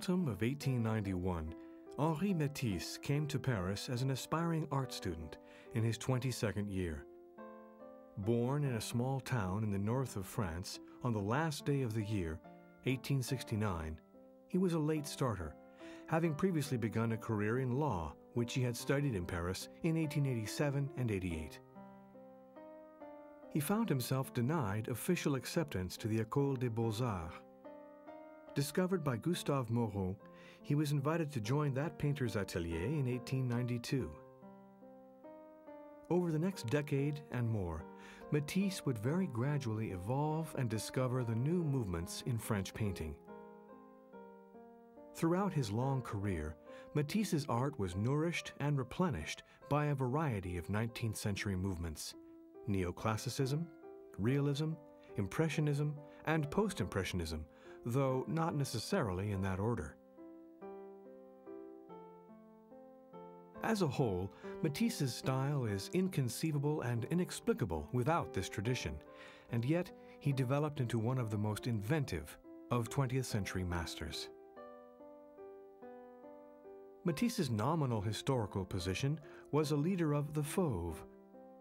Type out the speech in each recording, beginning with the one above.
autumn of 1891, Henri Matisse came to Paris as an aspiring art student in his 22nd year. Born in a small town in the north of France on the last day of the year, 1869, he was a late starter, having previously begun a career in law, which he had studied in Paris in 1887 and 88. He found himself denied official acceptance to the École des Beaux-Arts. Discovered by Gustave Moreau, he was invited to join that painter's atelier in 1892. Over the next decade and more, Matisse would very gradually evolve and discover the new movements in French painting. Throughout his long career, Matisse's art was nourished and replenished by a variety of 19th century movements: neoclassicism, realism, impressionism, and post-impressionism, though not necessarily in that order. As a whole, Matisse's style is inconceivable and inexplicable without this tradition, and yet he developed into one of the most inventive of 20th century masters. Matisse's nominal historical position was a leader of the Fauve.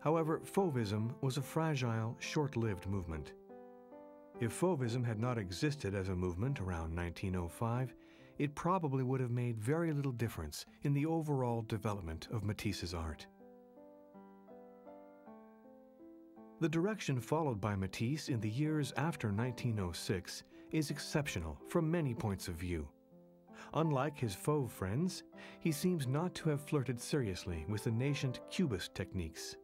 However, Fauvism was a fragile, short-lived movement. If Fauvism had not existed as a movement around 1905, it probably would have made very little difference in the overall development of Matisse's art. The direction followed by Matisse in the years after 1906 is exceptional from many points of view. Unlike his Fauve friends, he seems not to have flirted seriously with the nascent Cubist techniques.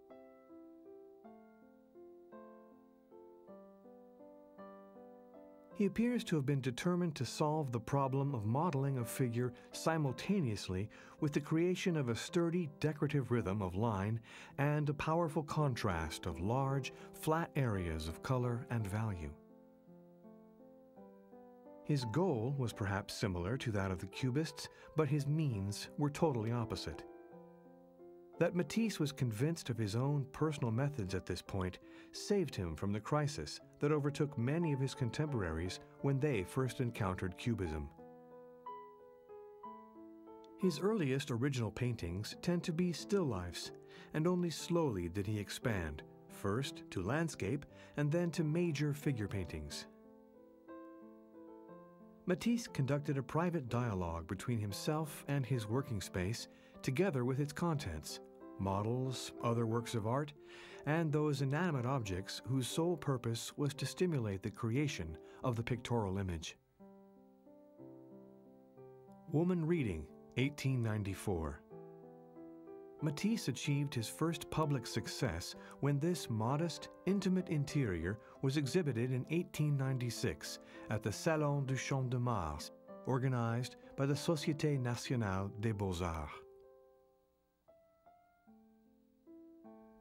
He appears to have been determined to solve the problem of modeling a figure simultaneously with the creation of a sturdy, decorative rhythm of line and a powerful contrast of large, flat areas of color and value. His goal was perhaps similar to that of the Cubists, but his means were totally opposite. That Matisse was convinced of his own personal methods at this point saved him from the crisis that overtook many of his contemporaries when they first encountered Cubism. His earliest original paintings tend to be still lifes, and only slowly did he expand, first to landscape and then to major figure paintings. Matisse conducted a private dialogue between himself and his working space, together with its contents, models, other works of art, and those inanimate objects whose sole purpose was to stimulate the creation of the pictorial image. Woman Reading, 1894. Matisse achieved his first public success when this modest, intimate interior was exhibited in 1896 at the Salon du Champ de Mars, organized by the Société Nationale des Beaux-Arts.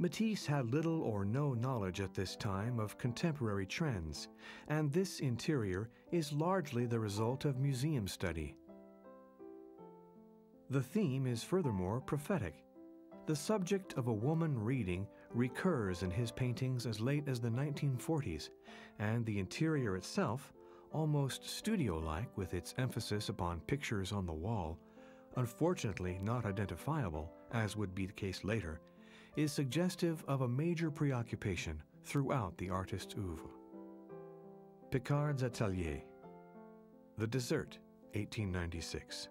Matisse had little or no knowledge at this time of contemporary trends, and this interior is largely the result of museum study. The theme is furthermore prophetic. The subject of a woman reading recurs in his paintings as late as the 1940s, and the interior itself, almost studio-like with its emphasis upon pictures on the wall, unfortunately not identifiable, as would be the case later, is suggestive of a major preoccupation throughout the artist's oeuvre. Picard's Atelier. The Dessert, 1896.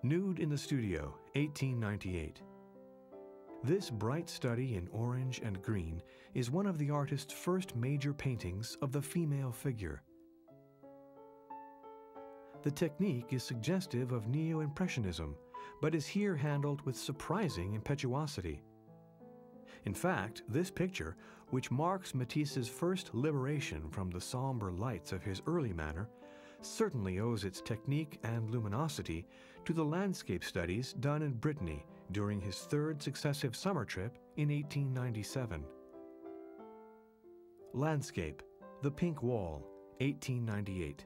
Nude in the Studio, 1898. This bright study in orange and green is one of the artist's first major paintings of the female figure. The technique is suggestive of neo-impressionism, but is here handled with surprising impetuosity. In fact, this picture, which marks Matisse's first liberation from the somber lights of his early manner, certainly owes its technique and luminosity to the landscape studies done in Brittany during his third successive summer trip in 1897. Landscape, The Pink Wall, 1898.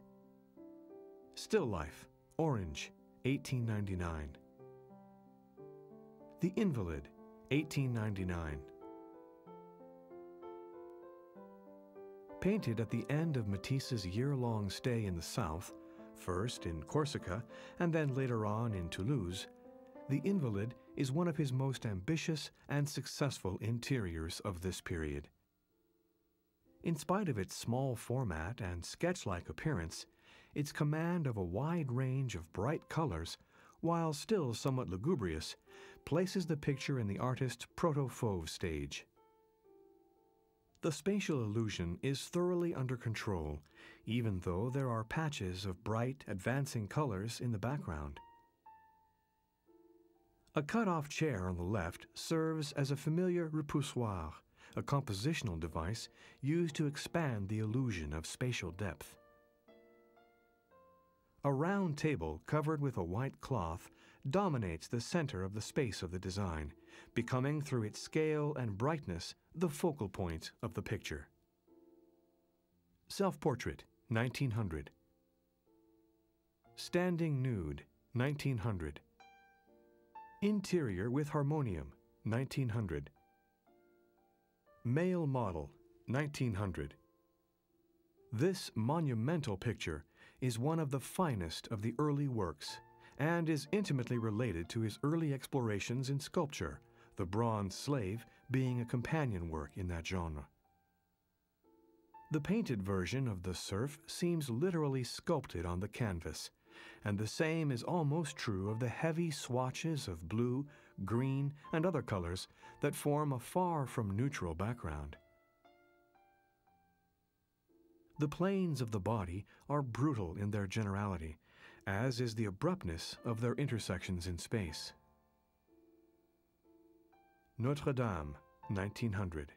Still Life, Orange, 1899. The Invalid, 1899. Painted at the end of Matisse's year-long stay in the South, first in Corsica and then later on in Toulouse, the Invalid is one of his most ambitious and successful interiors of this period. In spite of its small format and sketch-like appearance, its command of a wide range of bright colors, while still somewhat lugubrious, places the picture in the artist's proto-Fauve stage. The spatial illusion is thoroughly under control, even though there are patches of bright, advancing colors in the background. A cut-off chair on the left serves as a familiar repoussoir, a compositional device used to expand the illusion of spatial depth. A round table covered with a white cloth dominates the center of the space of the design, becoming through its scale and brightness the focal point of the picture. Self-portrait, 1900. Standing nude, 1900. Interior with harmonium, 1900. Male model, 1900. This monumental picture is one of the finest of the early works and is intimately related to his early explorations in sculpture, the bronze slave being a companion work in that genre. The painted version of the serf seems literally sculpted on the canvas, and the same is almost true of the heavy swatches of blue, green, and other colors that form a far from neutral background. The planes of the body are brutal in their generality, as is the abruptness of their intersections in space. Notre Dame, 1900.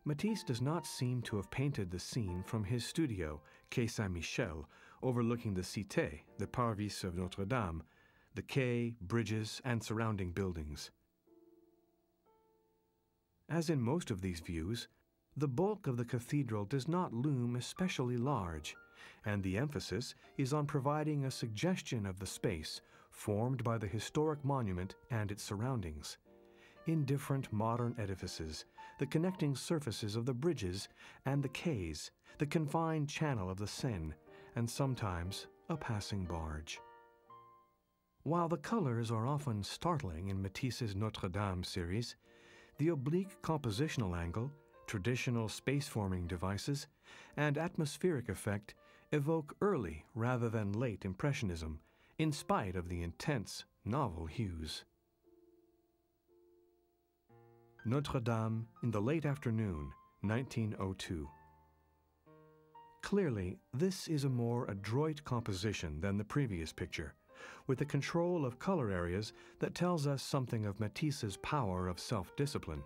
Matisse does not seem to have painted the scene from his studio, Quai Saint-Michel, overlooking the Cité, the Parvis of Notre Dame, the quay, bridges, and surrounding buildings. As in most of these views, the bulk of the cathedral does not loom especially large, and the emphasis is on providing a suggestion of the space formed by the historic monument and its surroundings. In different modern edifices, the connecting surfaces of the bridges and the quays, the confined channel of the Seine, and sometimes a passing barge. While the colors are often startling in Matisse's Notre Dame series, the oblique compositional angle, traditional space-forming devices, and atmospheric effect evoke early rather than late Impressionism, in spite of the intense, novel hues. Notre Dame in the late afternoon, 1902. Clearly, this is a more adroit composition than the previous picture, with a control of color areas that tells us something of Matisse's power of self-discipline.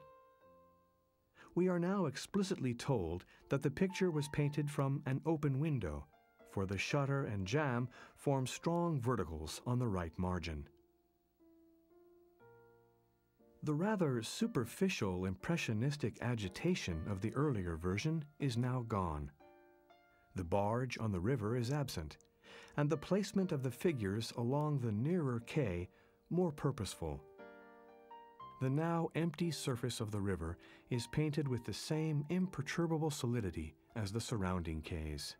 We are now explicitly told that the picture was painted from an open window, for the shutter and jamb form strong verticals on the right margin. The rather superficial impressionistic agitation of the earlier version is now gone. The barge on the river is absent, and the placement of the figures along the nearer quay more purposeful. The now empty surface of the river is painted with the same imperturbable solidity as the surrounding quays.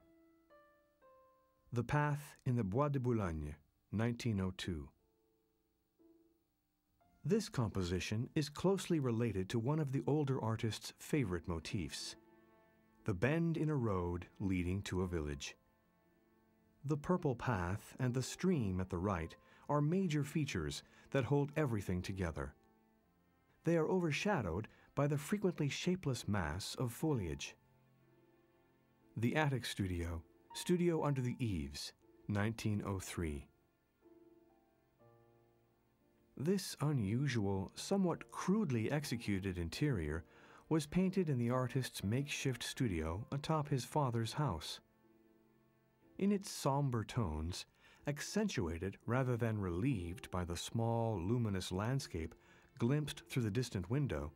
The Path in the Bois de Boulogne, 1902. This composition is closely related to one of the older artist's favorite motifs, the bend in a road leading to a village. The purple path and the stream at the right are major features that hold everything together. They are overshadowed by the frequently shapeless mass of foliage. The Attic Studio, Studio Under the Eaves, 1903. This unusual, somewhat crudely executed interior was painted in the artist's makeshift studio atop his father's house. In its somber tones, accentuated rather than relieved by the small, luminous landscape glimpsed through the distant window,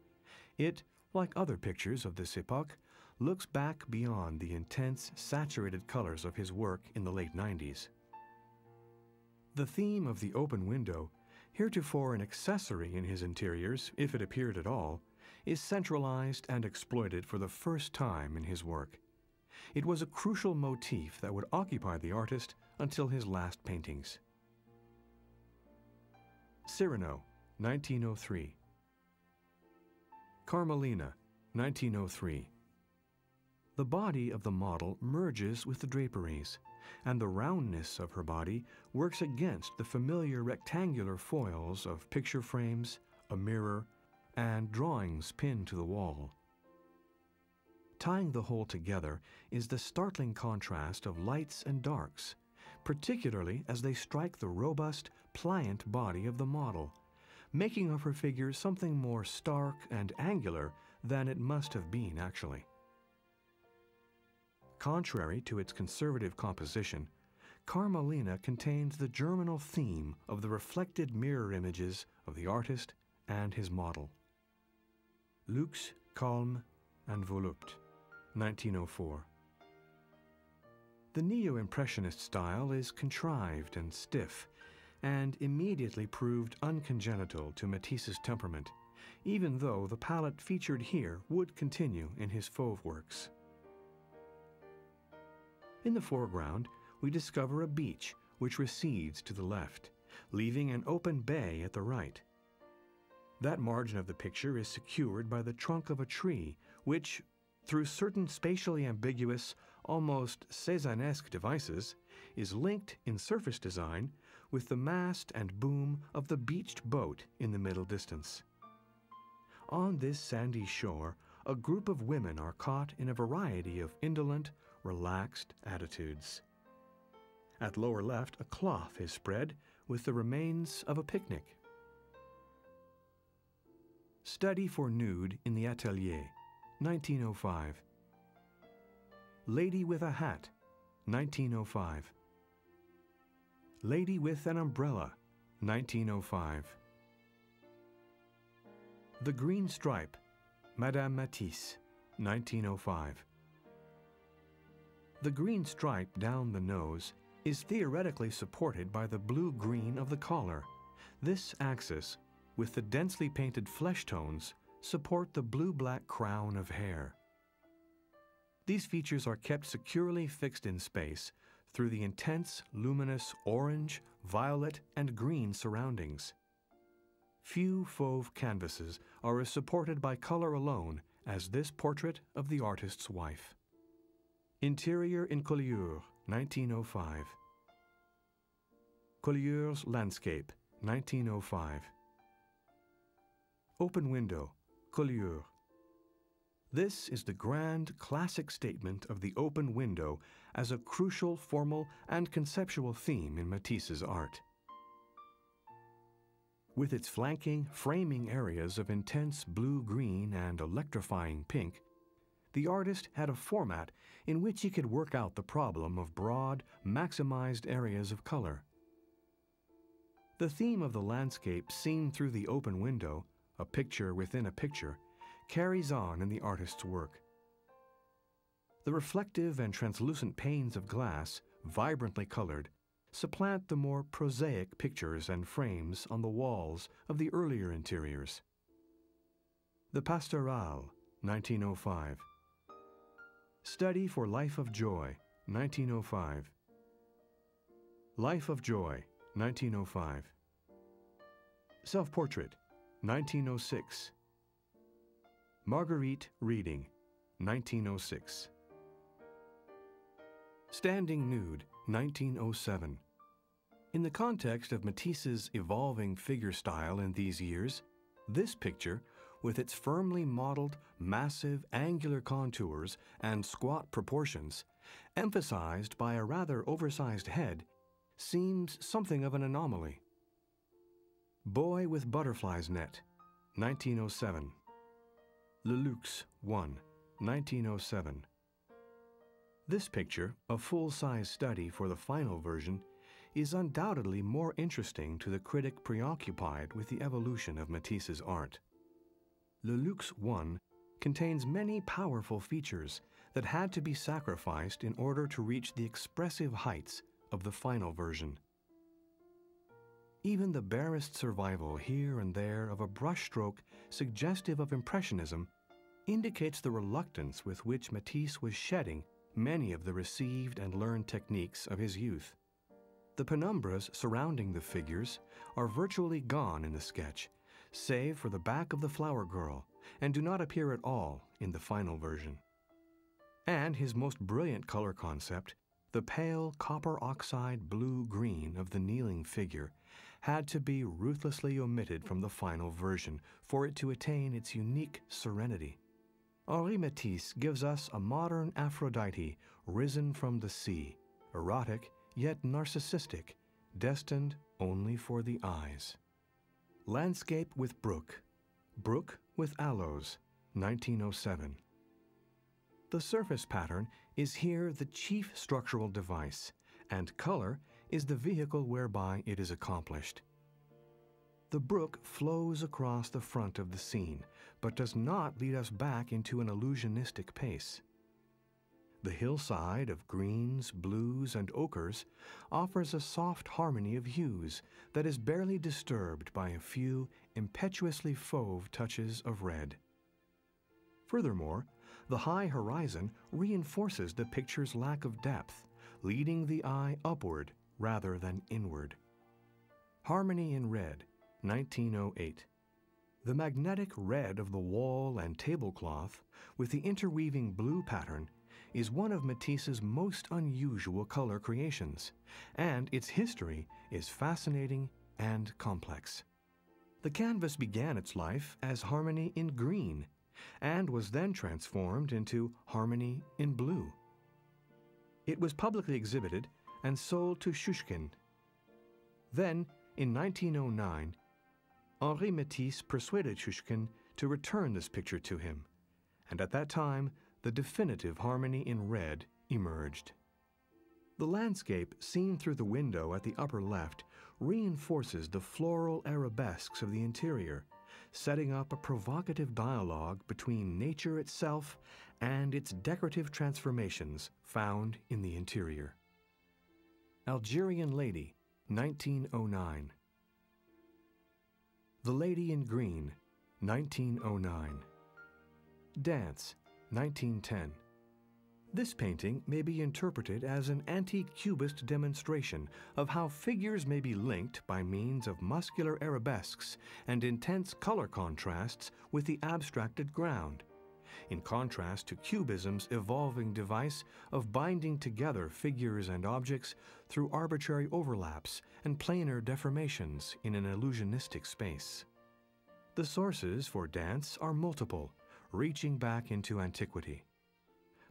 it, like other pictures of this epoch, looks back beyond the intense, saturated colors of his work in the late 90s. The theme of the open window, heretofore an accessory in his interiors, if it appeared at all, is centralized and exploited for the first time in his work. It was a crucial motif that would occupy the artist until his last paintings. Cyrano, 1903. Carmelina, 1903. The body of the model merges with the draperies, and the roundness of her body works against the familiar rectangular foils of picture frames, a mirror, and drawings pinned to the wall. Tying the whole together is the startling contrast of lights and darks, particularly as they strike the robust, pliant body of the model, making of her figure something more stark and angular than it must have been actually. Contrary to its conservative composition, Carmelina contains the germinal theme of the reflected mirror images of the artist and his model. Luxe, calme, and volupte, 1904. The neo-impressionist style is contrived and stiff, and immediately proved uncongenital to Matisse's temperament, even though the palette featured here would continue in his Fauve works. In the foreground, we discover a beach which recedes to the left, leaving an open bay at the right. That margin of the picture is secured by the trunk of a tree, which, through certain spatially ambiguous, almost Cézannesque devices, is linked in surface design with the mast and boom of the beached boat in the middle distance. On this sandy shore, a group of women are caught in a variety of indolent, relaxed attitudes. At lower left, a cloth is spread with the remains of a picnic. Study for Nude in the Atelier, 1905. Lady with a Hat, 1905. Lady with an Umbrella, 1905. The Green Stripe, Madame Matisse, 1905. The green stripe down the nose is theoretically supported by the blue-green of the collar. This axis, with the densely painted flesh tones, support the blue-black crown of hair. These features are kept securely fixed in space through the intense, luminous orange, violet, and green surroundings. Few Fauve canvases are as supported by color alone as this portrait of the artist's wife. Interior in Collioure, 1905. Collioure's Landscape, 1905. Open Window, Collioure. This is the grand classic statement of the open window as a crucial formal and conceptual theme in Matisse's art. With its flanking, framing areas of intense blue-green and electrifying pink, the artist had a format in which he could work out the problem of broad, maximized areas of color. The theme of the landscape seen through the open window, a picture within a picture, carries on in the artist's work. The reflective and translucent panes of glass, vibrantly colored, supplant the more prosaic pictures and frames on the walls of the earlier interiors. The Pastorale, 1905. Study for Life of Joy, 1905. Life of Joy, 1905. Self-Portrait, 1906. Marguerite Reading, 1906. Standing Nude, 1907. In the context of Matisse's evolving figure style in these years, this picture, with its firmly modeled, massive, angular contours and squat proportions, emphasized by a rather oversized head, seems something of an anomaly. Boy with Butterfly's Net, 1907. Le Luxe 1, 1907. This picture, a full-size study for the final version, is undoubtedly more interesting to the critic preoccupied with the evolution of Matisse's art. Le Luxe 1 contains many powerful features that had to be sacrificed in order to reach the expressive heights of the final version. Even the barest survival here and there of a brushstroke suggestive of Impressionism indicates the reluctance with which Matisse was shedding many of the received and learned techniques of his youth. The penumbras surrounding the figures are virtually gone in the sketch, save for the back of the flower girl, and do not appear at all in the final version. And his most brilliant color concept, the pale copper oxide blue-green of the kneeling figure, had to be ruthlessly omitted from the final version for it to attain its unique serenity. Henri Matisse gives us a modern Aphrodite risen from the sea, erotic yet narcissistic, destined only for the eyes. Landscape with Brook, Brook with Aloes, 1907. The surface pattern is here the chief structural device, and color is the vehicle whereby it is accomplished. The brook flows across the front of the scene, but does not lead us back into an illusionistic pace. The hillside of greens, blues, and ochres offers a soft harmony of hues that is barely disturbed by a few impetuously fauve touches of red. Furthermore, the high horizon reinforces the picture's lack of depth, leading the eye upward rather than inward. Harmony in Red, 1908. The magnetic red of the wall and tablecloth, with the interweaving blue pattern, is one of Matisse's most unusual color creations, and its history is fascinating and complex. The canvas began its life as Harmony in Green, and was then transformed into Harmony in Blue. It was publicly exhibited and sold to Schuschkin. Then, in 1909, Henri Matisse persuaded Schuschkin to return this picture to him, and at that time, the definitive Harmony in Red emerged. The landscape seen through the window at the upper left reinforces the floral arabesques of the interior, setting up a provocative dialogue between nature itself and its decorative transformations found in the interior. Algerian Lady, 1909. The Lady in Green, 1909. Dance, 1910. This painting may be interpreted as an anti-cubist demonstration of how figures may be linked by means of muscular arabesques and intense color contrasts with the abstracted ground, in contrast to Cubism's evolving device of binding together figures and objects through arbitrary overlaps and planar deformations in an illusionistic space. The sources for dance are multiple, reaching back into antiquity.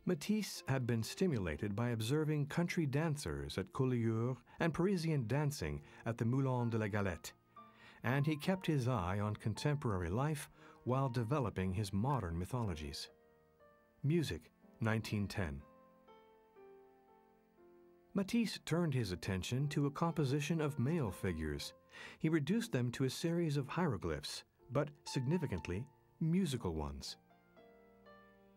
Matisse had been stimulated by observing country dancers at Collioure and Parisian dancing at the Moulin de la Galette, and he kept his eye on contemporary life while developing his modern mythologies. Music, 1910. Matisse turned his attention to a composition of male figures. He reduced them to a series of hieroglyphs, but significantly, musical ones.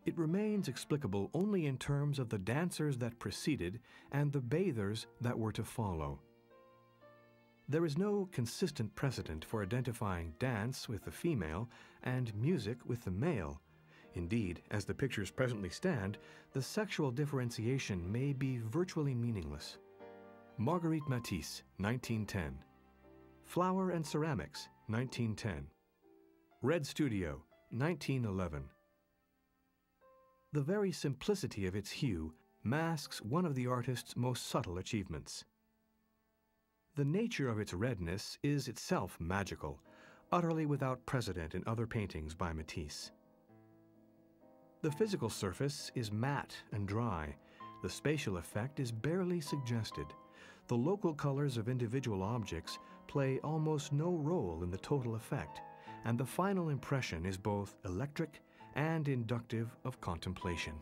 It remains explicable only in terms of the dancers that preceded and the bathers that were to follow. There is no consistent precedent for identifying dance with the female and music with the male. Indeed, as the pictures presently stand, the sexual differentiation may be virtually meaningless. Marguerite Matisse, 1910. Flower and Ceramics, 1910. Red Studio, 1911. The very simplicity of its hue masks one of the artist's most subtle achievements. The nature of its redness is itself magical, utterly without precedent in other paintings by Matisse. The physical surface is matte and dry. The spatial effect is barely suggested. The local colors of individual objects play almost no role in the total effect, and the final impression is both electric and inductive of contemplation.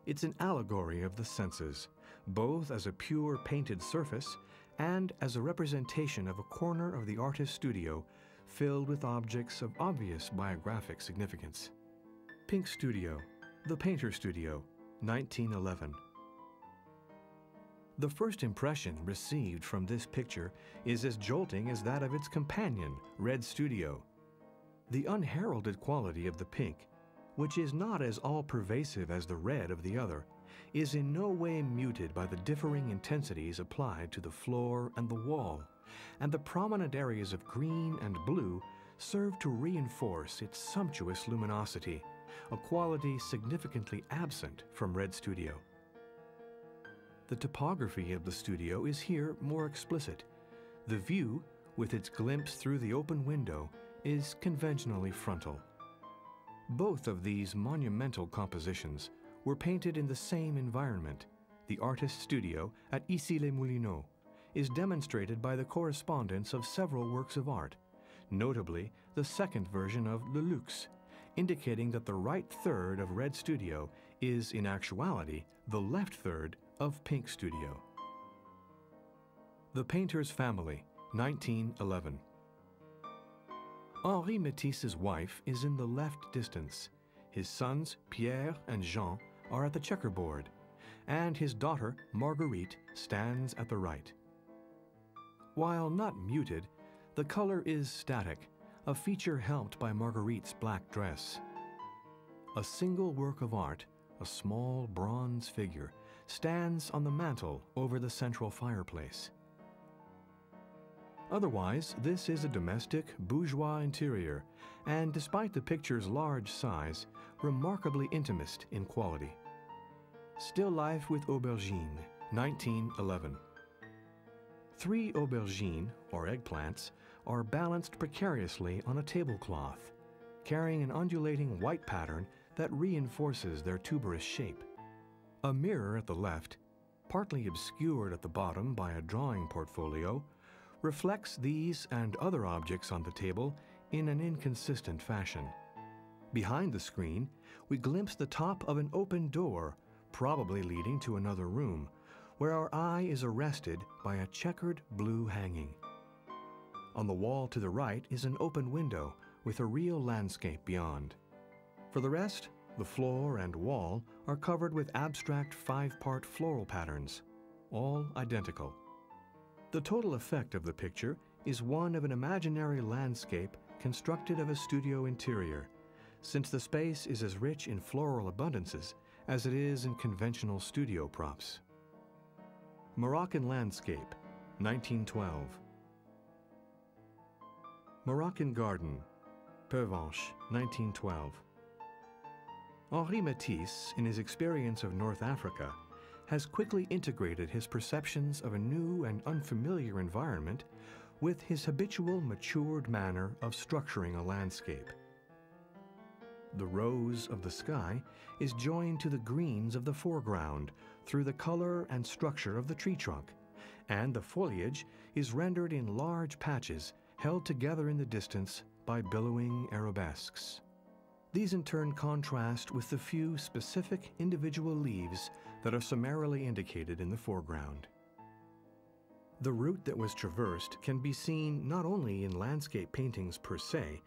It's an allegory of the senses, both as a pure painted surface and as a representation of a corner of the artist's studio filled with objects of obvious biographic significance. Pink Studio, The Painter Studio, 1911. The first impression received from this picture is as jolting as that of its companion, Red Studio. The unheralded quality of the pink, which is not as all-pervasive as the red of the other, is in no way muted by the differing intensities applied to the floor and the wall, and the prominent areas of green and blue serve to reinforce its sumptuous luminosity, a quality significantly absent from Red Studio. The topography of the studio is here more explicit. The view, with its glimpse through the open window, is conventionally frontal. Both of these monumental compositions were painted in the same environment. The artist's studio at Issy-les-Moulineaux is demonstrated by the correspondence of several works of art, notably the second version of Le Luxe, indicating that the right third of Red Studio is, in actuality, the left third of Pink Studio. The Painter's Family, 1911. Henri Matisse's wife is in the left distance. His sons, Pierre and Jean, are at the checkerboard, and his daughter, Marguerite, stands at the right. While not muted, the color is static, a feature helped by Marguerite's black dress. A single work of art, a small bronze figure, stands on the mantel over the central fireplace. Otherwise, this is a domestic, bourgeois interior, and despite the picture's large size, remarkably intimate in quality. Still Life with Aubergine, 1911. 3 aubergines, or eggplants, are balanced precariously on a tablecloth, carrying an undulating white pattern that reinforces their tuberous shape. A mirror at the left, partly obscured at the bottom by a drawing portfolio, reflects these and other objects on the table in an inconsistent fashion. Behind the screen, we glimpse the top of an open door, probably leading to another room, where our eye is arrested by a checkered blue hanging. On the wall to the right is an open window with a real landscape beyond. For the rest, the floor and wall are covered with abstract 5-part floral patterns, all identical. The total effect of the picture is one of an imaginary landscape constructed of a studio interior, since the space is as rich in floral abundances as it is in conventional studio props. Moroccan Landscape, 1912. Moroccan Garden, Pervenche, 1912. Henri Matisse, in his experience of North Africa, has quickly integrated his perceptions of a new and unfamiliar environment with his habitual matured manner of structuring a landscape. The rose of the sky is joined to the greens of the foreground through the color and structure of the tree trunk, and the foliage is rendered in large patches held together in the distance by billowing arabesques. These in turn contrast with the few specific individual leaves that are summarily indicated in the foreground. The route that was traversed can be seen not only in landscape paintings per se,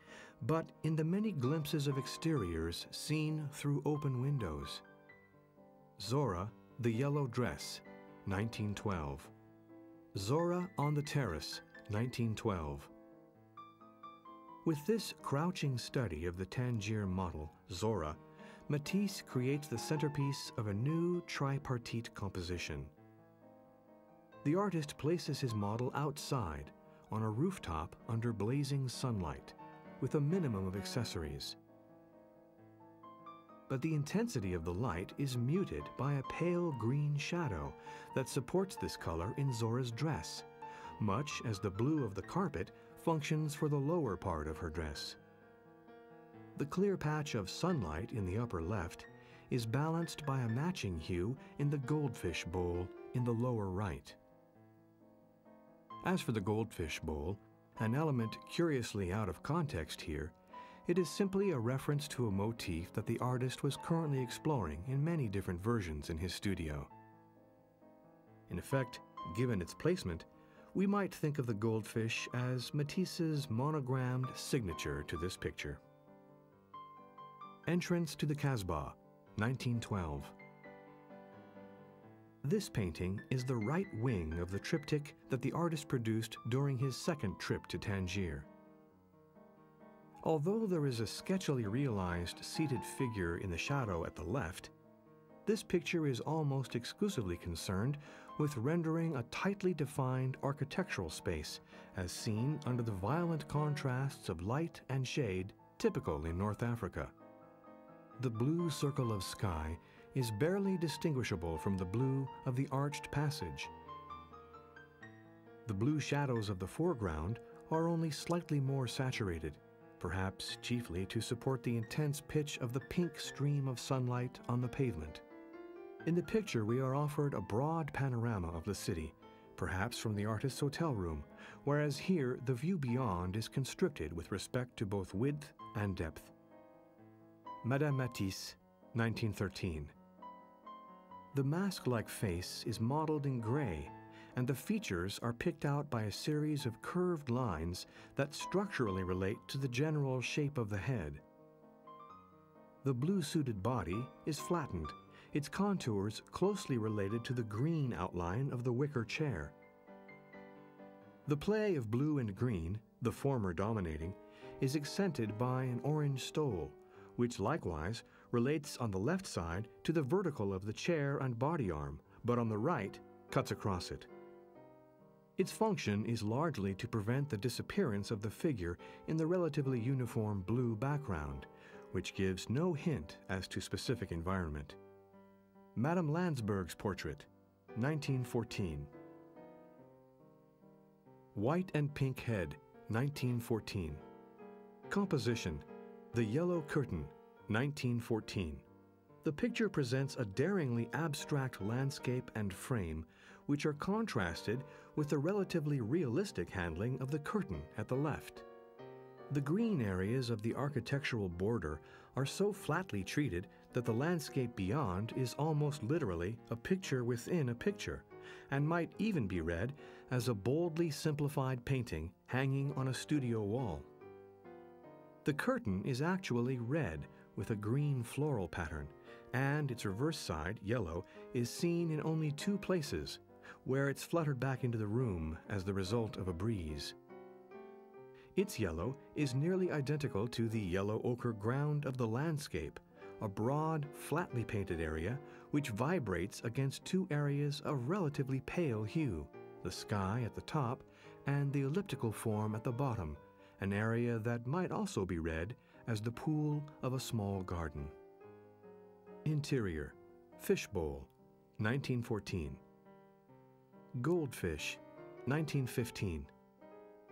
but in the many glimpses of exteriors seen through open windows. Zora, the Yellow Dress, 1912. Zora on the Terrace, 1912. With this crouching study of the Tangier model, Zora, Matisse creates the centerpiece of a new tripartite composition. The artist places his model outside, on a rooftop under blazing sunlight, with a minimum of accessories. But the intensity of the light is muted by a pale green shadow that supports this color in Zora's dress, much as the blue of the carpet functions for the lower part of her dress. The clear patch of sunlight in the upper left is balanced by a matching hue in the goldfish bowl in the lower right. As for the goldfish bowl, an element curiously out of context here, it is simply a reference to a motif that the artist was currently exploring in many different versions in his studio. In effect, given its placement, we might think of the goldfish as Matisse's monogrammed signature to this picture. Entrance to the Casbah, 1912. This painting is the right wing of the triptych that the artist produced during his second trip to Tangier. Although there is a sketchily realized seated figure in the shadow at the left, this picture is almost exclusively concerned with rendering a tightly defined architectural space as seen under the violent contrasts of light and shade typical in North Africa. The blue circle of sky is barely distinguishable from the blue of the arched passage. The blue shadows of the foreground are only slightly more saturated, perhaps chiefly to support the intense pitch of the pink stream of sunlight on the pavement. In the picture, we are offered a broad panorama of the city, perhaps from the artist's hotel room, whereas here the view beyond is constricted with respect to both width and depth. Madame Matisse, 1913. The mask-like face is modeled in gray, and the features are picked out by a series of curved lines that structurally relate to the general shape of the head. The blue-suited body is flattened, its contours closely related to the green outline of the wicker chair. The play of blue and green, the former dominating, is accented by an orange stole, which likewise relates on the left side to the vertical of the chair and body arm, but on the right cuts across it. Its function is largely to prevent the disappearance of the figure in the relatively uniform blue background, which gives no hint as to specific environment. Madame Landsberg's portrait, 1914. White and Pink Head, 1914. Composition, The Yellow Curtain, 1914. The picture presents a daringly abstract landscape and frame, which are contrasted with the relatively realistic handling of the curtain at the left. The green areas of the architectural border are so flatly treated that the landscape beyond is almost literally a picture within a picture, and might even be read as a boldly simplified painting hanging on a studio wall. The curtain is actually red with a green floral pattern, and its reverse side, yellow, is seen in only two places, where it's fluttered back into the room as the result of a breeze. Its yellow is nearly identical to the yellow ochre ground of the landscape, a broad, flatly painted area which vibrates against two areas of relatively pale hue, the sky at the top and the elliptical form at the bottom, an area that might also be read as the pool of a small garden. Interior, Fishbowl, 1914. Goldfish, 1915.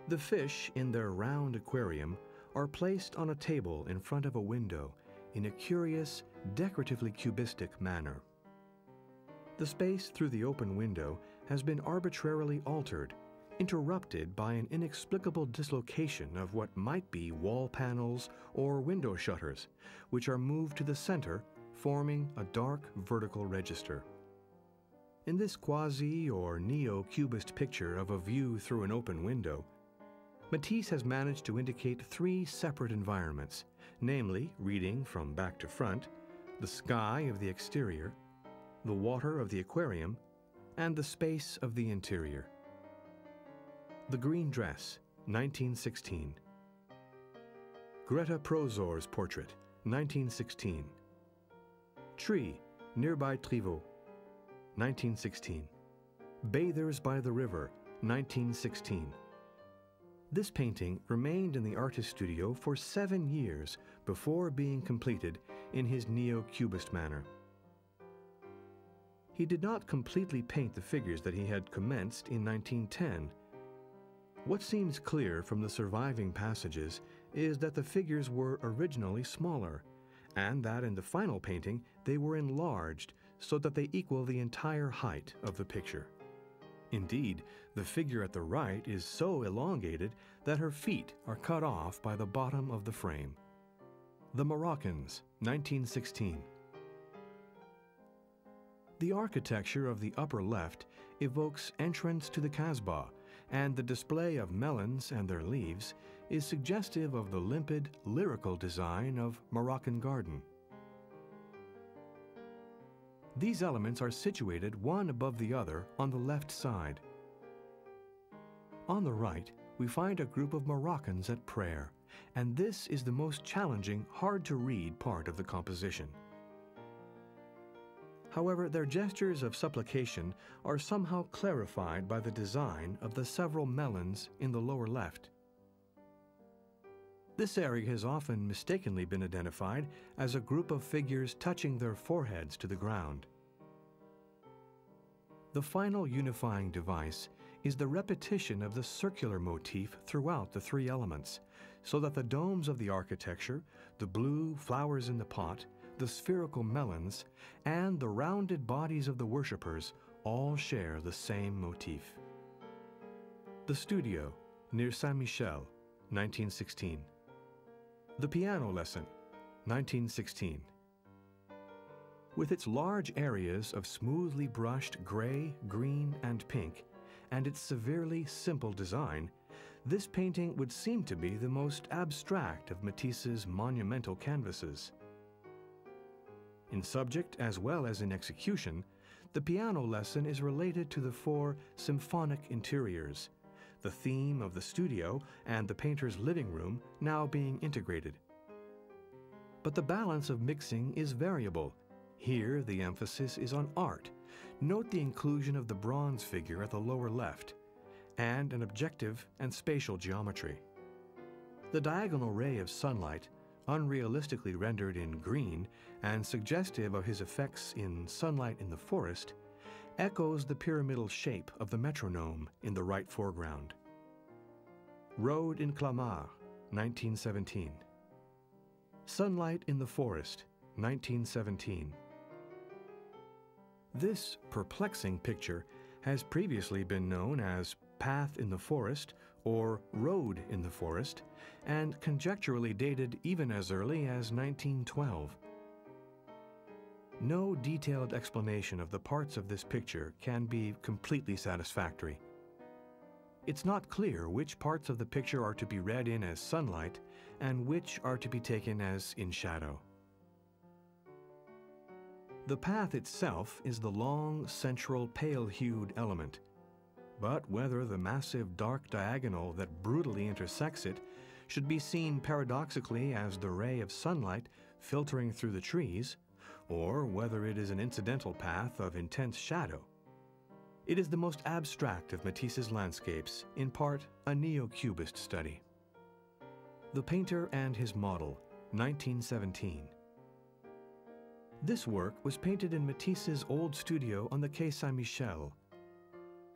The fish in their round aquarium are placed on a table in front of a window in a curious, decoratively cubistic manner. The space through the open window has been arbitrarily altered, interrupted by an inexplicable dislocation of what might be wall panels or window shutters, which are moved to the center, forming a dark vertical register. In this quasi- or neo-cubist picture of a view through an open window, Matisse has managed to indicate three separate environments, namely, reading from back to front, the sky of the exterior, the water of the aquarium, and the space of the interior. The Green Dress, 1916. Greta Prozor's portrait, 1916. Tree, nearby Trivaux, 1916. Bathers by the River, 1916. This painting remained in the artist's studio for 7 years before being completed in his neo-cubist manner. He did not completely paint the figures that he had commenced in 1910. What seems clear from the surviving passages is that the figures were originally smaller, and that in the final painting they were enlarged so that they equal the entire height of the picture. Indeed, the figure at the right is so elongated that her feet are cut off by the bottom of the frame. The Moroccans, 1916. The architecture of the upper left evokes entrance to the Kasbah, and the display of melons and their leaves is suggestive of the limpid, lyrical design of Moroccan garden. These elements are situated one above the other on the left side. On the right, we find a group of Moroccans at prayer, and this is the most challenging, hard-to-read part of the composition. However, their gestures of supplication are somehow clarified by the design of the several melons in the lower left. This area has often mistakenly been identified as a group of figures touching their foreheads to the ground. The final unifying device is the repetition of the circular motif throughout the three elements, so that the domes of the architecture, the blue flowers in the pot, the spherical melons, and the rounded bodies of the worshippers all share the same motif. The Studio, near Saint-Michel, 1916. The Piano Lesson, 1916. With its large areas of smoothly brushed gray, green, and pink, and its severely simple design, this painting would seem to be the most abstract of Matisse's monumental canvases. In subject as well as in execution, the Piano Lesson is related to the four symphonic interiors, the theme of the studio and the painter's living room now being integrated. But the balance of mixing is variable. Here the emphasis is on art. Note the inclusion of the bronze figure at the lower left, and an objective and spatial geometry. The diagonal ray of sunlight, unrealistically rendered in green and suggestive of his effects in Sunlight in the Forest, echoes the pyramidal shape of the metronome in the right foreground. Road in Clamart, 1917. Sunlight in the Forest, 1917. This perplexing picture has previously been known as Path in the Forest or Road in the Forest, and conjecturally dated even as early as 1912. No detailed explanation of the parts of this picture can be completely satisfactory. It's not clear which parts of the picture are to be read in as sunlight and which are to be taken as in shadow. The path itself is the long, central, pale-hued element, but whether the massive dark diagonal that brutally intersects it should be seen paradoxically as the ray of sunlight filtering through the trees, or whether it is an incidental path of intense shadow. It is the most abstract of Matisse's landscapes, in part a neo-cubist study. The Painter and His Model, 1917. This work was painted in Matisse's old studio on the Quai Saint-Michel.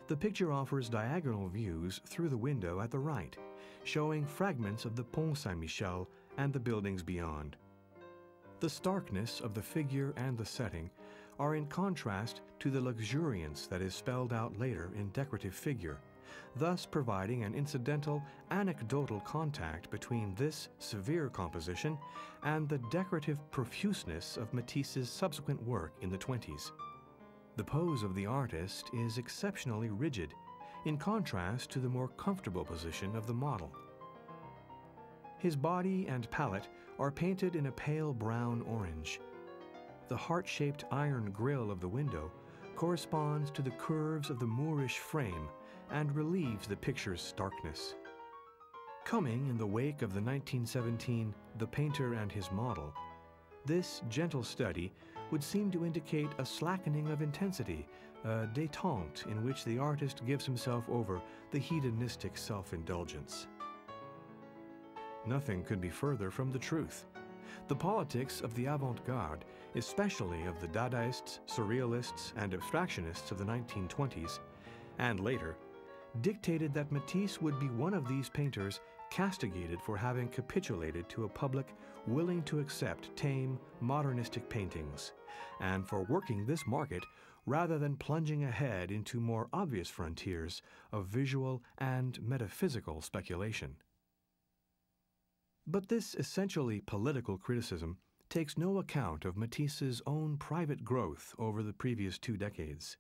The picture offers diagonal views through the window at the right, showing fragments of the Pont Saint-Michel and the buildings beyond. The starkness of the figure and the setting are in contrast to the luxuriance that is spelled out later in decorative figure, thus providing an incidental, anecdotal contact between this severe composition and the decorative profuseness of Matisse's subsequent work in the 20s. The pose of the artist is exceptionally rigid, in contrast to the more comfortable position of the model. His body and palette are painted in a pale brown orange. The heart-shaped iron grille of the window corresponds to the curves of the Moorish frame and relieves the picture's starkness. Coming in the wake of the 1917 The Painter and His Model, this gentle study would seem to indicate a slackening of intensity, a détente in which the artist gives himself over the hedonistic self-indulgence. Nothing could be further from the truth. The politics of the avant-garde, especially of the Dadaists, Surrealists, and Abstractionists of the 1920s, and later, dictated that Matisse would be one of these painters castigated for having capitulated to a public willing to accept tame, modernistic paintings, and for working this market rather than plunging ahead into more obvious frontiers of visual and metaphysical speculation. But this essentially political criticism takes no account of Matisse's own private growth over the previous 2 decades.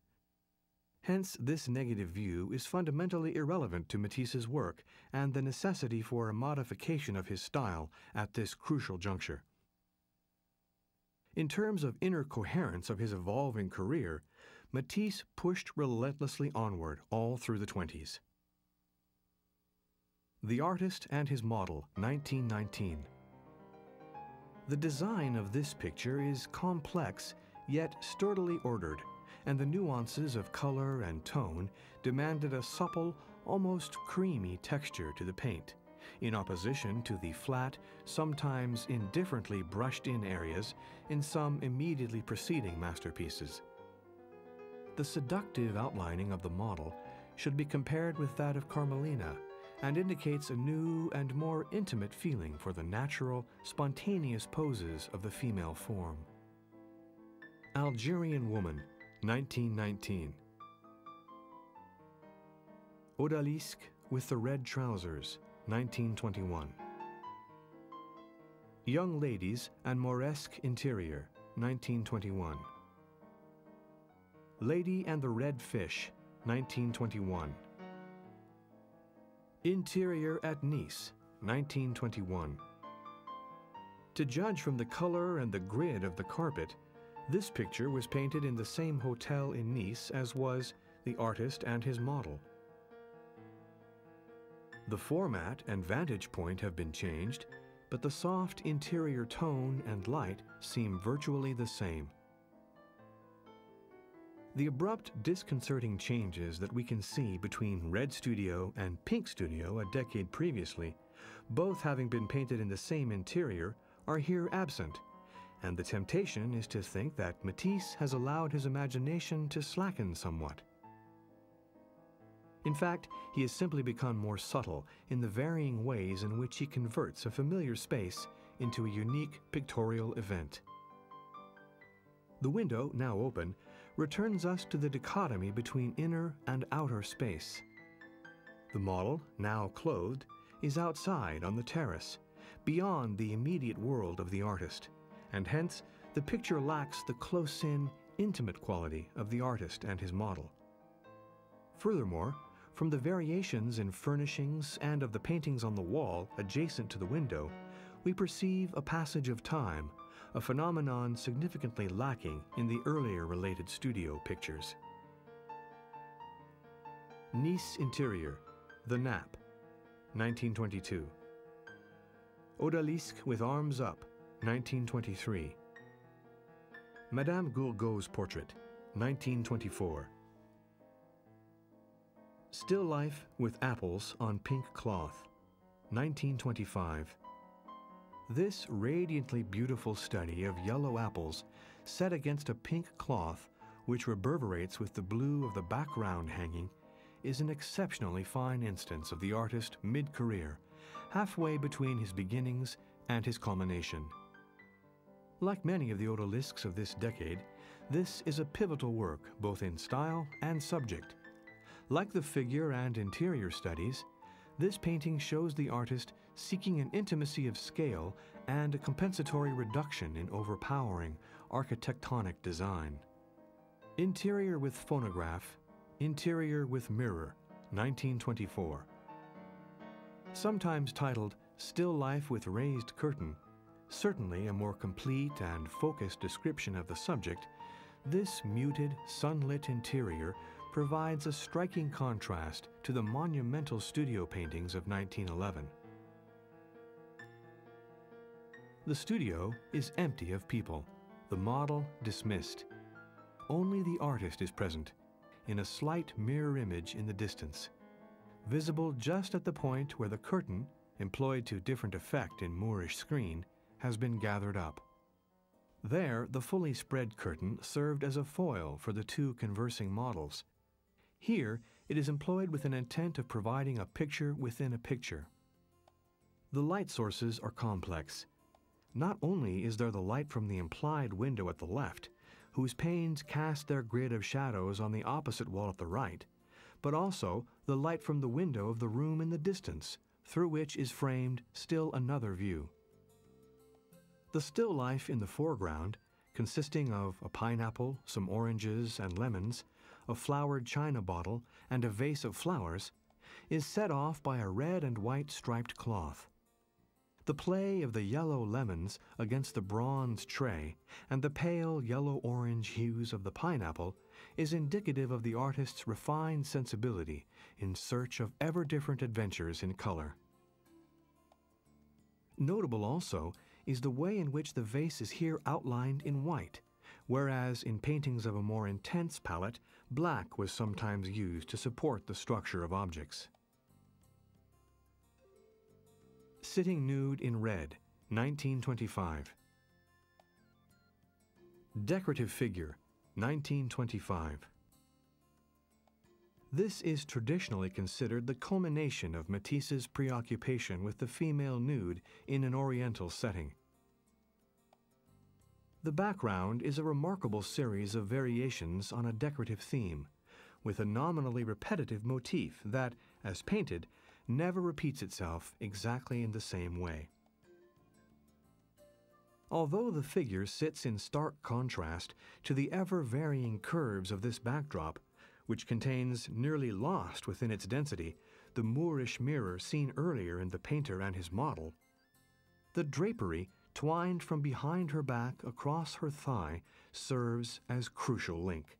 Hence, this negative view is fundamentally irrelevant to Matisse's work and the necessity for a modification of his style at this crucial juncture. In terms of inner coherence of his evolving career, Matisse pushed relentlessly onward all through the 20s. The Artist and His Model, 1919. The design of this picture is complex, yet sturdily ordered, and the nuances of color and tone demanded a supple, almost creamy texture to the paint, in opposition to the flat, sometimes indifferently brushed-in areas in some immediately preceding masterpieces. The seductive outlining of the model should be compared with that of Carmelina, and indicates a new and more intimate feeling for the natural, spontaneous poses of the female form. Algerian Woman, 1919. Odalisque with the Red Trousers, 1921. Young Ladies and Mauresque Interior, 1921. Lady and the Red Fish, 1921. Interior at Nice, 1921. To judge from the color and the grid of the carpet, this picture was painted in the same hotel in Nice as was The Artist and His Model. The format and vantage point have been changed, but the soft interior tone and light seem virtually the same. The abrupt, disconcerting changes that we can see between Red Studio and Pink Studio a decade previously, both having been painted in the same interior, are here absent, and the temptation is to think that Matisse has allowed his imagination to slacken somewhat. In fact, he has simply become more subtle in the varying ways in which he converts a familiar space into a unique pictorial event. The window, now open, returns us to the dichotomy between inner and outer space. The model, now clothed, is outside on the terrace, beyond the immediate world of the artist, and hence the picture lacks the close-in, intimate quality of the artist and his model. Furthermore, from the variations in furnishings and of the paintings on the wall adjacent to the window, we perceive a passage of time, a phenomenon significantly lacking in the earlier related studio pictures. Nice Interior, The Nap, 1922. Odalisque with Arms Up, 1923. Madame Gourgaud's Portrait, 1924. Still Life with Apples on Pink Cloth, 1925. This radiantly beautiful study of yellow apples set against a pink cloth which reverberates with the blue of the background hanging is an exceptionally fine instance of the artist mid-career, halfway between his beginnings and his culmination. Like many of the odalisques of this decade, this is a pivotal work both in style and subject. Like the figure and interior studies, this painting shows the artist seeking an intimacy of scale and a compensatory reduction in overpowering architectonic design. Interior with Phonograph, Interior with Mirror, 1924. Sometimes titled Still Life with Raised Curtain, certainly a more complete and focused description of the subject, this muted, sunlit interior provides a striking contrast to the monumental studio paintings of 1911. The studio is empty of people, the model dismissed. Only the artist is present, in a slight mirror image in the distance, visible just at the point where the curtain, employed to different effect in Moorish screen, has been gathered up. There, the fully spread curtain served as a foil for the two conversing models. Here, it is employed with an intent of providing a picture within a picture. The light sources are complex. Not only is there the light from the implied window at the left, whose panes cast their grid of shadows on the opposite wall at the right, but also the light from the window of the room in the distance, through which is framed still another view. The still life in the foreground, consisting of a pineapple, some oranges and lemons, a flowered china bottle, and a vase of flowers, is set off by a red and white striped cloth. The play of the yellow lemons against the bronze tray and the pale yellow-orange hues of the pineapple is indicative of the artist's refined sensibility in search of ever-different adventures in color. Notable also is the way in which the vase is here outlined in white, whereas in paintings of a more intense palette, black was sometimes used to support the structure of objects. Sitting Nude in Red, 1925. Decorative Figure, 1925. This is traditionally considered the culmination of Matisse's preoccupation with the female nude in an Oriental setting. The background is a remarkable series of variations on a decorative theme, with a nominally repetitive motif that, as painted, never repeats itself exactly in the same way. Although the figure sits in stark contrast to the ever-varying curves of this backdrop, which contains, nearly lost within its density, the Moorish mirror seen earlier in the painter and his model, the drapery twined from behind her back across her thigh serves as crucial link.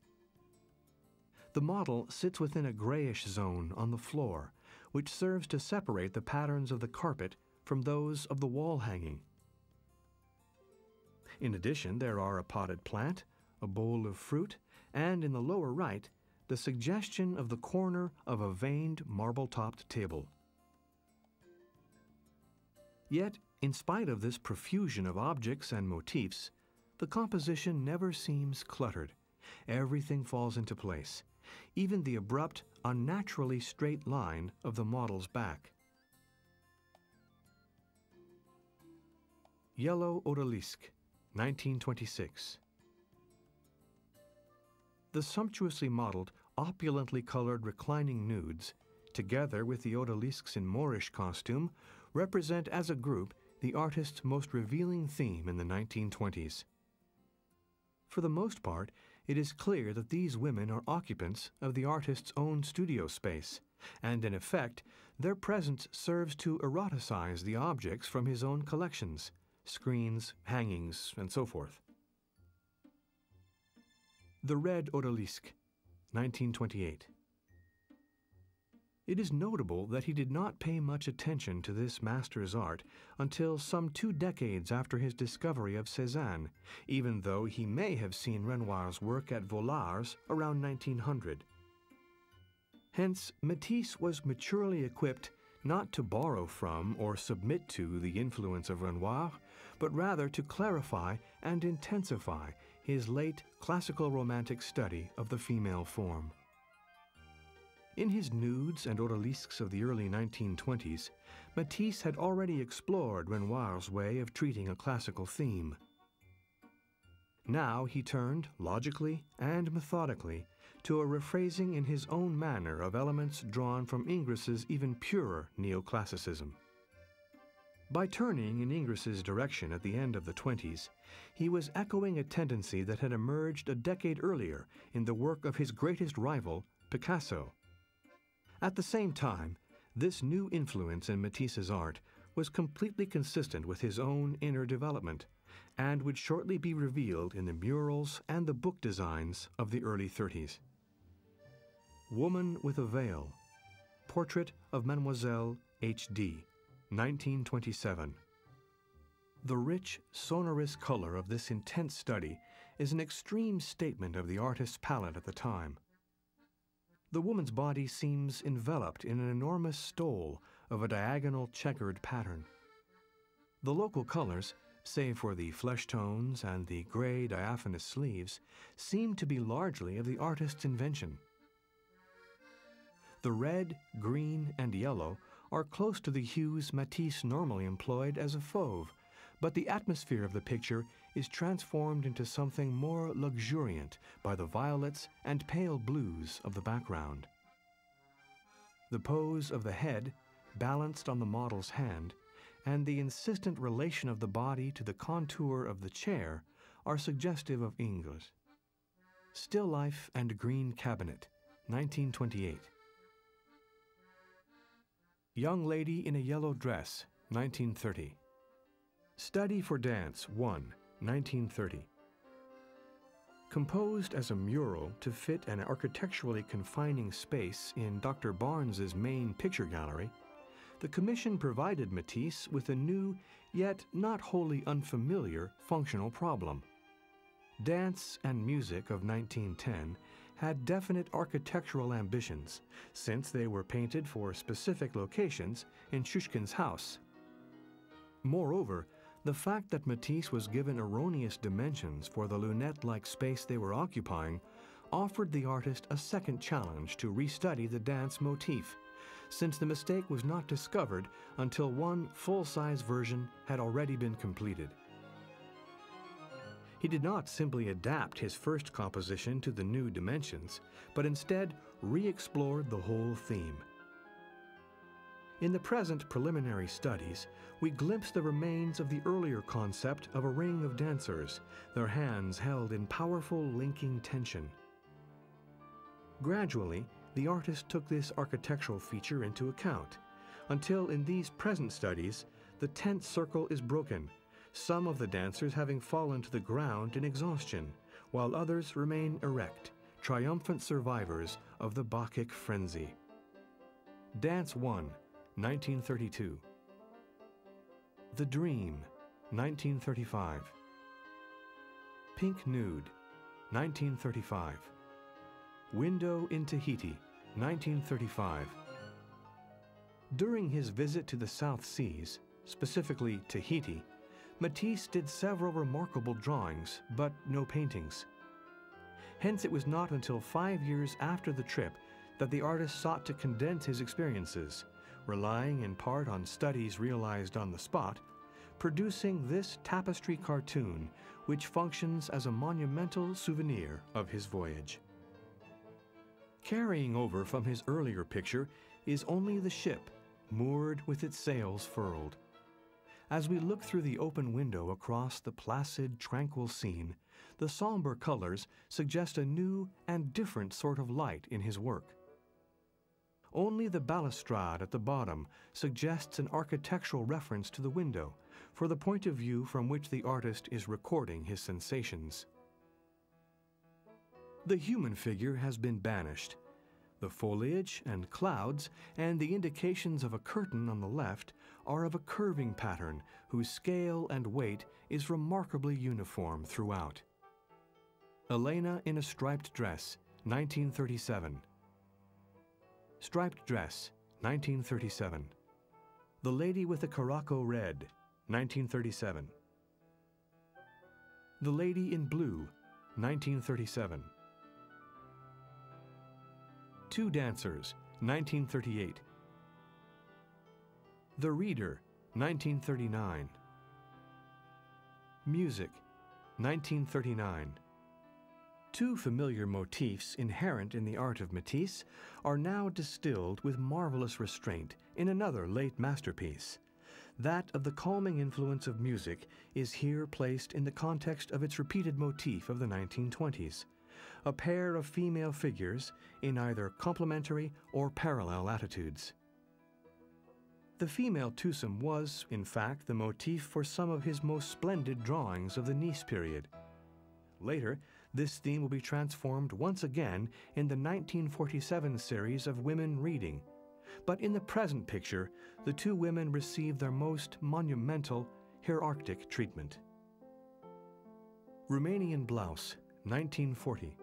The model sits within a grayish zone on the floor, which serves to separate the patterns of the carpet from those of the wall hanging. In addition, there are a potted plant, a bowl of fruit, and in the lower right, the suggestion of the corner of a veined marble-topped table. Yet, in spite of this profusion of objects and motifs, the composition never seems cluttered. Everything falls into place, even the abrupt, unnaturally straight line of the model's back. Yellow Odalisque, 1926. The sumptuously modeled, opulently colored reclining nudes, together with the odalisques in Moorish costume, represent as a group the artist's most revealing theme in the 1920s. For the most part, it is clear that these women are occupants of the artist's own studio space, and in effect, their presence serves to eroticize the objects from his own collections, screens, hangings, and so forth. The Red Odalisque, 1928. It is notable that he did not pay much attention to this master's art until some 2 decades after his discovery of Cézanne, even though he may have seen Renoir's work at Volar's around 1900. Hence, Matisse was maturely equipped not to borrow from or submit to the influence of Renoir, but rather to clarify and intensify his late classical romantic study of the female form. In his nudes and odalisques of the early 1920s, Matisse had already explored Renoir's way of treating a classical theme. Now he turned, logically and methodically, to a rephrasing in his own manner of elements drawn from Ingres's even purer neoclassicism. By turning in Ingres's direction at the end of the 20s, he was echoing a tendency that had emerged a decade earlier in the work of his greatest rival, Picasso. At the same time, this new influence in Matisse's art was completely consistent with his own inner development, and would shortly be revealed in the murals and the book designs of the early 30s. Woman with a Veil, Portrait of Mademoiselle H.D., 1927. The rich, sonorous color of this intense study is an extreme statement of the artist's palette at the time. The woman's body seems enveloped in an enormous stole of a diagonal checkered pattern. The local colors, save for the flesh tones and the gray diaphanous sleeves, seem to be largely of the artist's invention. The red, green, and yellow are close to the hues Matisse normally employed as a fauve, but the atmosphere of the picture is transformed into something more luxuriant by the violets and pale blues of the background. The pose of the head, balanced on the model's hand, and the insistent relation of the body to the contour of the chair are suggestive of Ingres. Still Life and Green Cabinet, 1928. Young Lady in a Yellow Dress, 1930. Study for Dance 1, 1930. Composed as a mural to fit an architecturally confining space in Dr. Barnes's main picture gallery, the Commission provided Matisse with a new, yet not wholly unfamiliar, functional problem. Dance and music of 1910 had definite architectural ambitions, since they were painted for specific locations in Shushkin's house. Moreover, the fact that Matisse was given erroneous dimensions for the lunette-like space they were occupying offered the artist a second challenge to restudy the dance motif, since the mistake was not discovered until one full-size version had already been completed. He did not simply adapt his first composition to the new dimensions, but instead re-explored the whole theme. In the present preliminary studies, we glimpse the remains of the earlier concept of a ring of dancers, their hands held in powerful linking tension. Gradually, the artist took this architectural feature into account, until in these present studies, the tenth circle is broken, some of the dancers having fallen to the ground in exhaustion, while others remain erect, triumphant survivors of the Bacchic frenzy. Dance 1, 1932. The Dream, 1935. Pink Nude, 1935. Window in Tahiti, 1935. During his visit to the South Seas, specifically Tahiti, Matisse did several remarkable drawings, but no paintings. Hence, it was not until 5 years after the trip that the artist sought to condense his experiences, relying in part on studies realized on the spot, producing this tapestry cartoon, which functions as a monumental souvenir of his voyage. Carrying over from his earlier picture is only the ship, moored with its sails furled. As we look through the open window across the placid, tranquil scene, the somber colors suggest a new and different sort of light in his work. Only the balustrade at the bottom suggests an architectural reference to the window, for the point of view from which the artist is recording his sensations. The human figure has been banished. The foliage and clouds and the indications of a curtain on the left are of a curving pattern whose scale and weight is remarkably uniform throughout. Elena in a striped dress, 1937. Striped dress, 1937. The Lady with the Caraco Red, 1937. The Lady in Blue, 1937. Two Dancers, 1938. The Reader, 1939. Music, 1939. Two familiar motifs inherent in the art of Matisse are now distilled with marvelous restraint in another late masterpiece. That of the calming influence of music is here placed in the context of its repeated motif of the 1920s, a pair of female figures in either complementary or parallel attitudes. The female twosome was, in fact, the motif for some of his most splendid drawings of the Nice period. Later, this theme will be transformed once again in the 1947 series of Women Reading, but in the present picture, the two women receive their most monumental, hierarchic treatment. Romanian Blouse, 1940.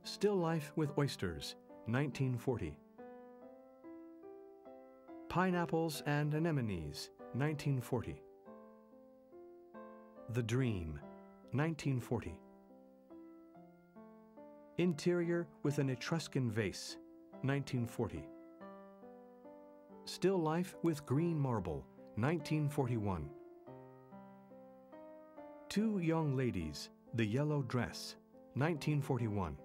Still Life with Oysters, 1940. Pineapples and Anemones, 1940. The Dream, 1940. Interior with an Etruscan Vase, 1940. Still Life with Green Marble, 1941. Two Young Ladies, The Yellow Dress, 1941.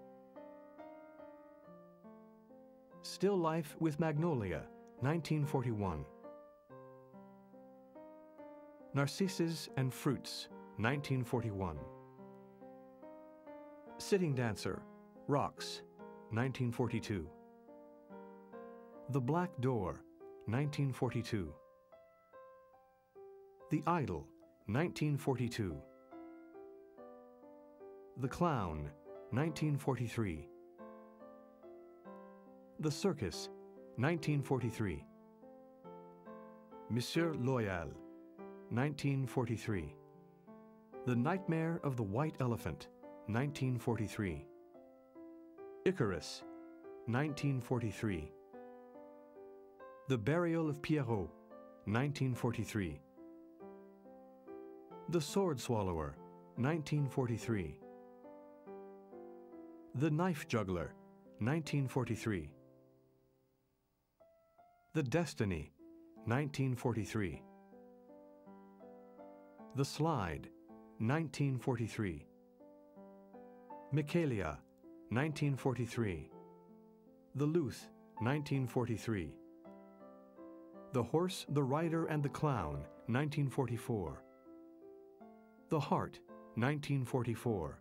Still Life with Magnolia, 1941. Narcissus and Fruits, 1941. Sitting Dancer, Rocks, 1942. The Black Door, 1942. The Idol, 1942. The Clown, 1943. The Circus, 1943. Monsieur Loyal, 1943. The Nightmare of the White Elephant, 1943. Icarus, 1943. The Burial of Pierrot, 1943. The Sword Swallower, 1943. The Knife Juggler, 1943. The Destiny, 1943. The Slide, 1943. Michaelia, 1943. The Luth, 1943. The Horse, the Rider, and the Clown, 1944. The Heart, 1944.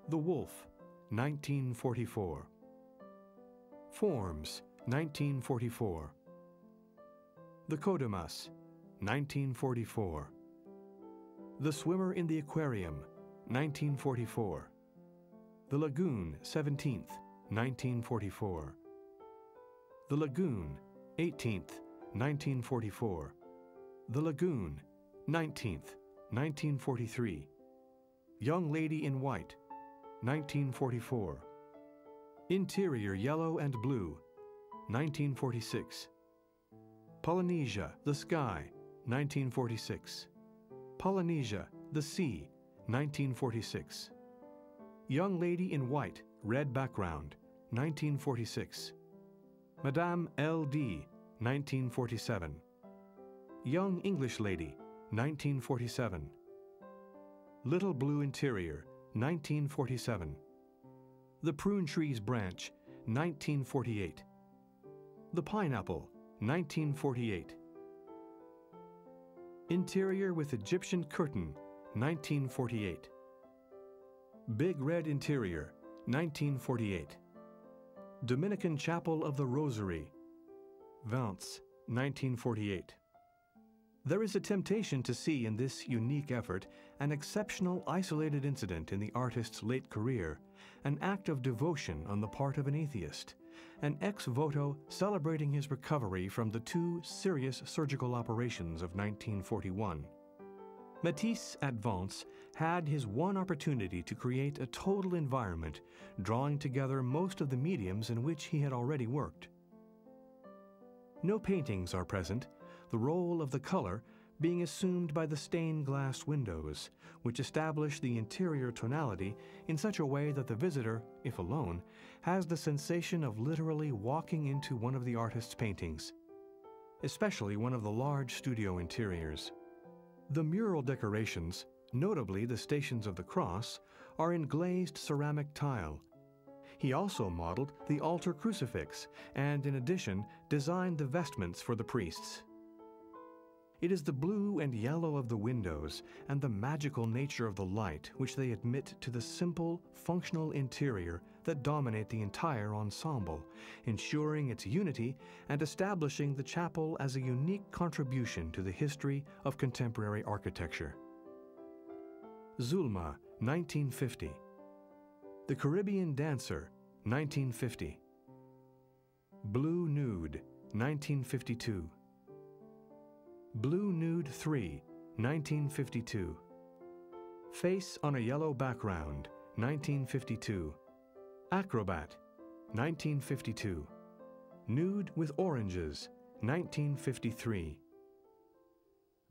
The Wolf, 1944. Forms, 1944. The Kodamas, 1944. The Swimmer in the Aquarium, 1944. The Lagoon, 17th, 1944. The Lagoon, 18th, 1944. The Lagoon, 19th, 1943. Young Lady in White, 1944. Interior Yellow and Blue, 1946. Polynesia, the Sky, 1946. Polynesia, the Sea, 1946. Young Lady in White, Red Background, 1946. Madame L.D., 1947. Young English Lady, 1947. Little Blue Interior, 1947. The Prune Tree's Branch, 1948. The Pineapple, 1948. Interior with Egyptian Curtain, 1948. Big Red Interior, 1948. Dominican Chapel of the Rosary, Vence, 1948. There is a temptation to see in this unique effort an exceptional isolated incident in the artist's late career, an act of devotion on the part of an atheist, an ex voto celebrating his recovery from the two serious surgical operations of 1941. Matisse at Vence had his one opportunity to create a total environment, drawing together most of the mediums in which he had already worked. No paintings are present, the role of the color being assumed by the stained glass windows, which establish the interior tonality in such a way that the visitor, if alone, has the sensation of literally walking into one of the artist's paintings, especially one of the large studio interiors. The mural decorations, notably the Stations of the Cross, are in glazed ceramic tile. He also modeled the altar crucifix and, in addition, designed the vestments for the priests. It is the blue and yellow of the windows and the magical nature of the light which they admit to the simple, functional interior that dominate the entire ensemble, ensuring its unity and establishing the chapel as a unique contribution to the history of contemporary architecture. Zulma, 1950. The Caribbean Dancer, 1950. Blue Nude, 1952. Blue Nude 3, 1952. Face on a Yellow Background, 1952. Acrobat, 1952. Nude with Oranges, 1953.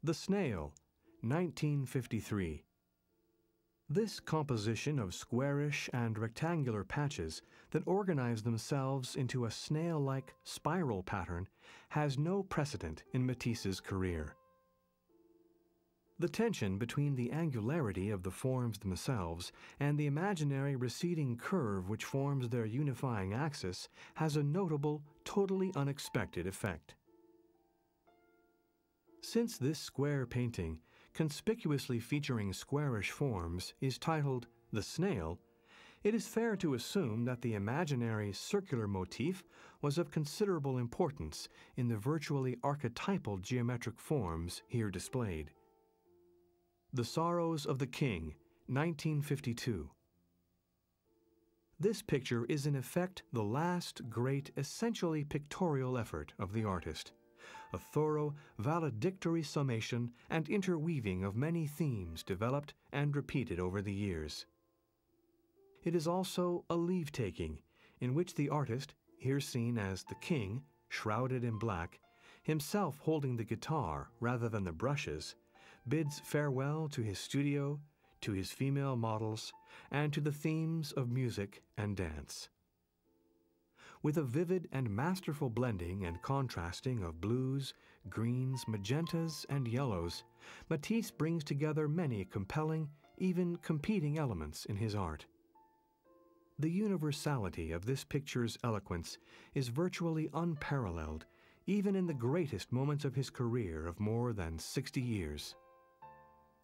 The Snail, 1953. This composition of squarish and rectangular patches that organize themselves into a snail-like spiral pattern has no precedent in Matisse's career. The tension between the angularity of the forms themselves and the imaginary receding curve which forms their unifying axis has a notable, totally unexpected effect. Since this square painting, conspicuously featuring squarish forms, is titled The Snail, it is fair to assume that the imaginary circular motif was of considerable importance in the virtually archetypal geometric forms here displayed. The Sorrows of the King, 1952. This picture is in effect the last great, essentially pictorial effort of the artist, a thorough, valedictory summation and interweaving of many themes developed and repeated over the years. It is also a leave-taking, in which the artist, here seen as the king, shrouded in black, himself holding the guitar rather than the brushes, bids farewell to his studio, to his female models, and to the themes of music and dance. With a vivid and masterful blending and contrasting of blues, greens, magentas, and yellows, Matisse brings together many compelling, even competing elements in his art. The universality of this picture's eloquence is virtually unparalleled, even in the greatest moments of his career of more than 60 years.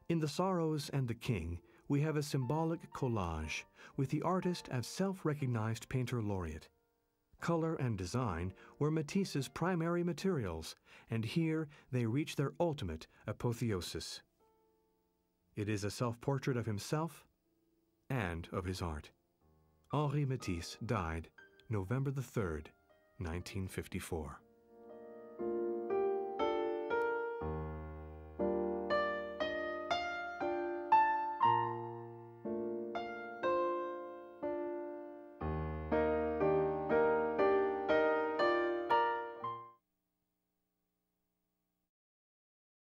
In The Sorrows and the King, we have a symbolic collage, with the artist as self-recognized painter laureate. Color and design were Matisse's primary materials, and here they reach their ultimate apotheosis. It is a self-portrait of himself and of his art. Henri Matisse died November the 3rd, 1954.